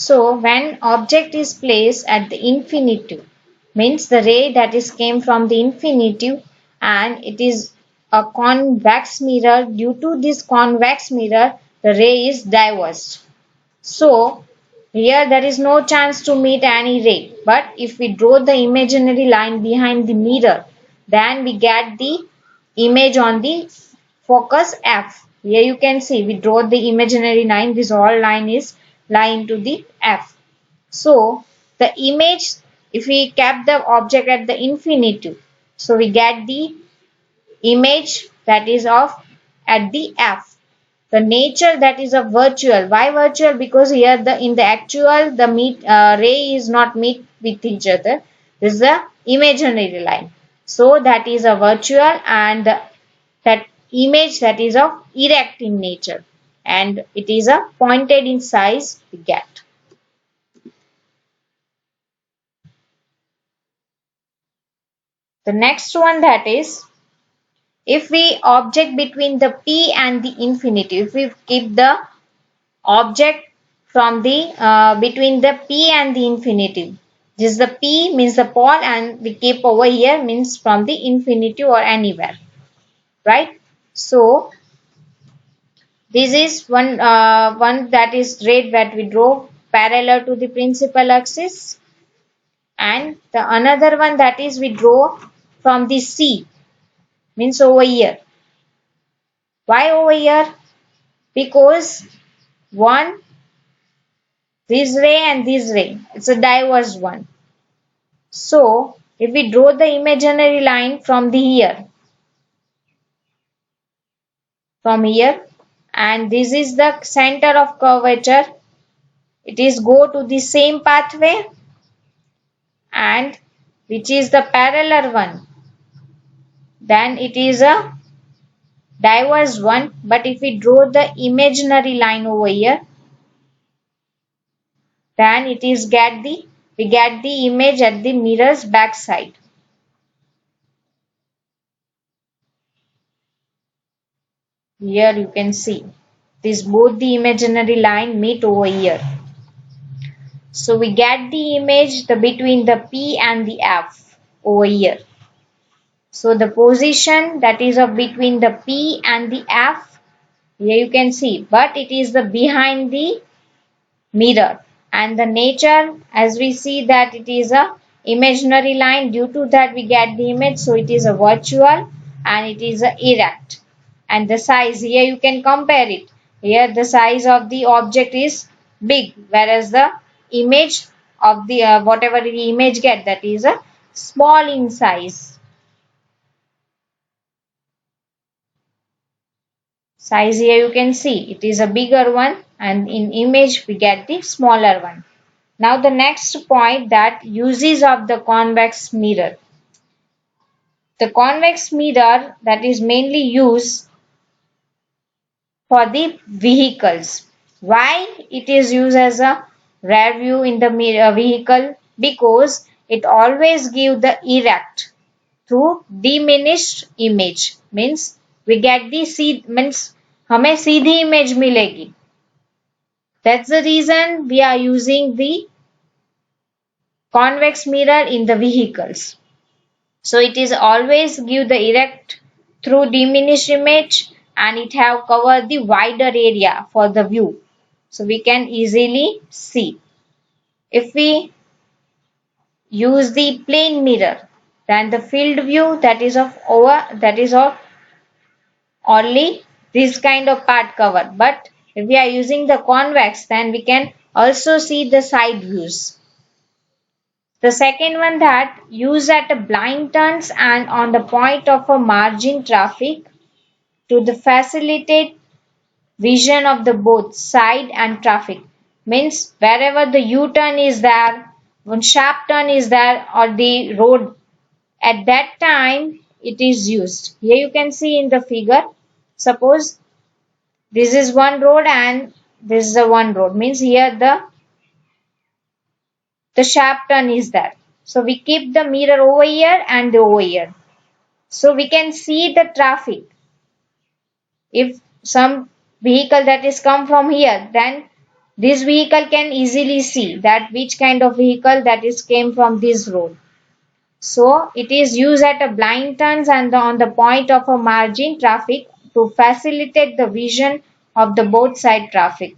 So when object is placed at the infinitive, means the ray that is came from the infinitive, and it is a convex mirror. Due to this convex mirror, the ray is diverged. So here there is no chance to meet any ray. But if we draw the imaginary line behind the mirror, then we get the image on the focus F. Here you can see we draw the imaginary line. This all line is line to the F. So the image, if we kept the object at the infinitive, so we get the image that is of at the F. The nature that is a virtual. Why virtual? Because here the in the actual the ray is not meet with each other. This is the imaginary line. So that is a virtual, and that image that is of erect in nature, and it is a pointed in size we get. The next one, that is, if we object between the P and the infinitive, if we keep the object from the between the P and the infinitive, this is the P means the pole, and we keep over here means from the infinitive or anywhere, right? So this is one that is ray that we draw parallel to the principal axis, and the another one that is we draw from the C, means over here. Why over here? Because one, this ray and this ray, it's a diverged one. So if we draw the imaginary line from the here, from here, and this is the center of curvature, it is go to the same pathway, and which is the parallel one, then it is a diverged one. But if we draw the imaginary line over here, then it is we get the image at the mirror's back side. Here you can see this both the imaginary line meet over here. So we get the image between the P and the F over here. So the position that is of between the P and the F, here you can see, but it is the behind the mirror, and the nature, as we see that it is a imaginary line, due to that we get the image, so it is a virtual and it is a erect. And the size, here you can compare it. Here the size of the object is big, whereas the image of the whatever the image get, that is a small in size. Size, here you can see it is a bigger one, and in image we get the smaller one. Now the next point, that uses of the convex mirror. The convex mirror that is mainly used for the vehicles. Why it is used as a rear view in the mirror vehicle? Because it always give the erect through diminished image, means we get the means हमें सीधी image मिलेगी. That's the reason we are using the convex mirror in the vehicles. So it is always give the erect through diminished image, and it have covered the wider area for the view, so we can easily see. If we use the plane mirror, then the field view that is of only this kind of part covered. But if we are using the convex, then we can also see the side views. The second one, that use at a blind turns and on the point of a margin traffic to the facilitate vision of the both side and traffic. Means wherever the U-turn is there, when sharp turn is there, or the road, at that time it is used. Here you can see in the figure, suppose this is one road and this is the one road, means here the sharp turn is there. So we keep the mirror over here and over here, so we can see the traffic. If some vehicle that is come from here, then This vehicle can easily see that which kind of vehicle that is came from this road. So it is used at a blind turns and on the point of a margin traffic to facilitate the vision of the both side traffic.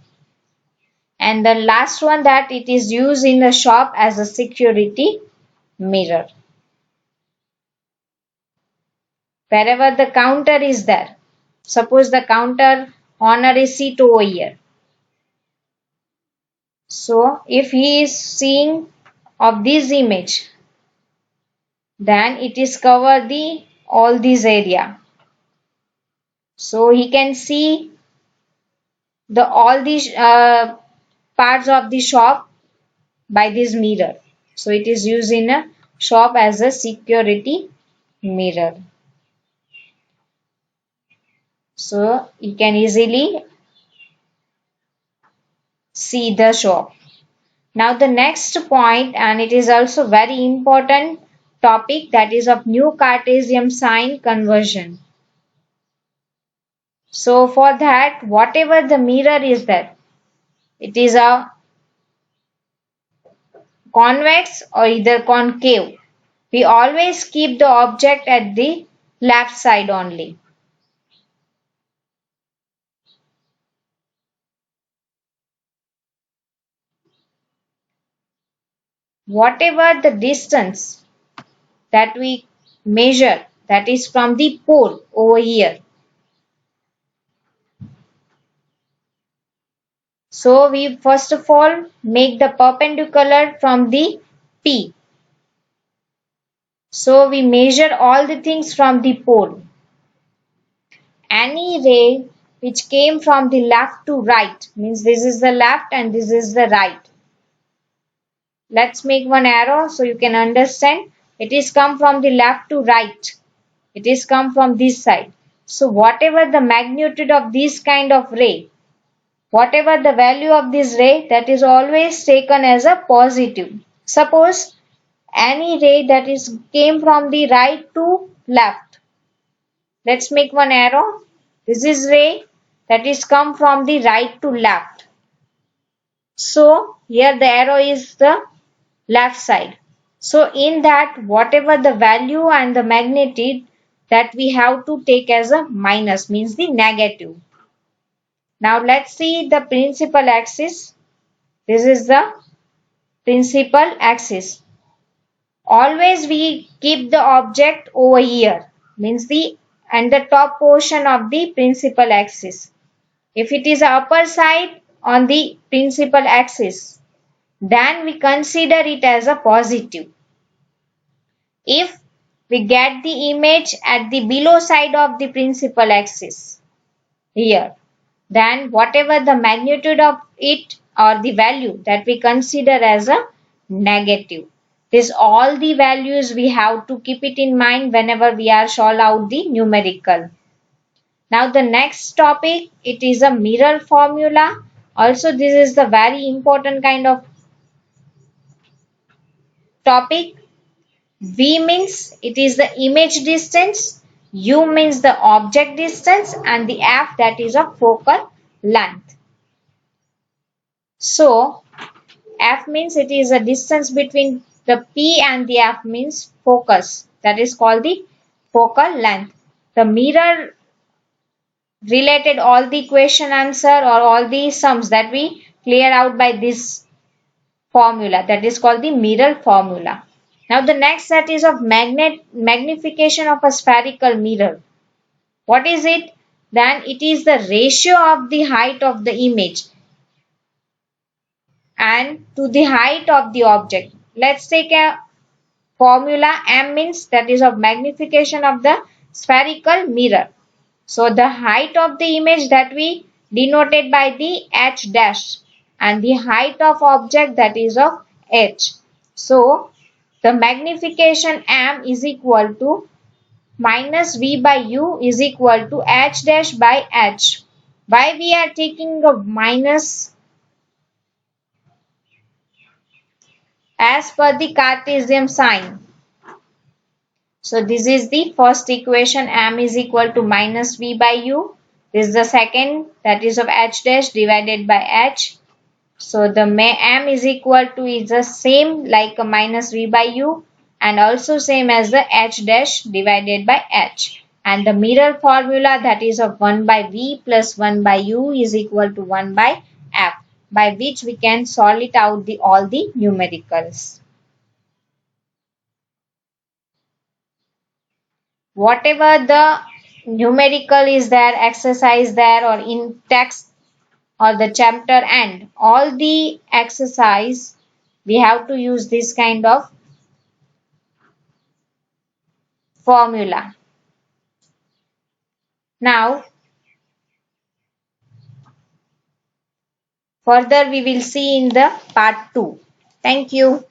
And the last one, that it is used in the shop as a security mirror. Wherever the counter is there, suppose the counter owner is seat over here. So if he is seeing of this image, then it is cover the all this area. So he can see the all these parts of the shop by this mirror. So it is used in a shop as a security mirror. So you can easily see the shop. Now the next point, and it is also very important topic, that is of new Cartesian sign conversion. So for that, whatever the mirror is there, it is a convex or either concave. We always keep the object at the left side only. Whatever the distance that we measure, that is from the pole over here. So we first of all make the perpendicular from the P. So we measure all the things from the pole. Any ray which came from the left to right, means this is the left and this is the right. Let's make one arrow so you can understand. It is come from the left to right. It is come from this side. So whatever the magnitude of this kind of ray, whatever the value of this ray, that is always taken as a positive. Suppose any ray that is came from the right to left. Let's make one arrow. This is ray that is come from the right to left. So here the arrow is the left side. So in that, whatever the value and the magnitude, that we have to take as a minus, means the negative. Now let's see the principal axis. This is the principal axis. Always we keep the object over here, means the and the top portion of the principal axis. If it is upper side on the principal axis, then we consider it as a positive. If we get the image at the below side of the principal axis here, then whatever the magnitude of it or the value, that we consider as a negative. This all the values we have to keep it in mind whenever we are solve out the numerical. Now the next topic, it is a mirror formula. Also this is the very important kind of topic. V means it is the image distance, U means the object distance, and the F, that is a focal length. So F means it is a distance between the P and the F means focus, that is called the focal length. The mirror related all the question answer or all the sums that we clear out by this formula, that is called the mirror formula. Now the next set is of magnification of a spherical mirror. What is it? Then it is the ratio of the height of the image and to the height of the object. Let's take a formula. M means that is of magnification of the spherical mirror. So the height of the image that we denoted by the h dash and the height of object, that is of h. So the magnification M is equal to minus V by U is equal to h dash by h. Why we are taking a minus? As per the Cartesian sign. So this is the first equation, M is equal to minus V by U. This is the second, that is of h dash divided by h. So the m is equal to is the same like a minus v by u and also same as the h dash divided by h. And the mirror formula, that is of 1 by v plus 1 by u is equal to 1 by f, by which we can solve it out all the numericals. Whatever the numerical is there, exercise there or in text or the chapter end, all the exercise we have to use this kind of formula. Now further we will see in the part 2. Thank you.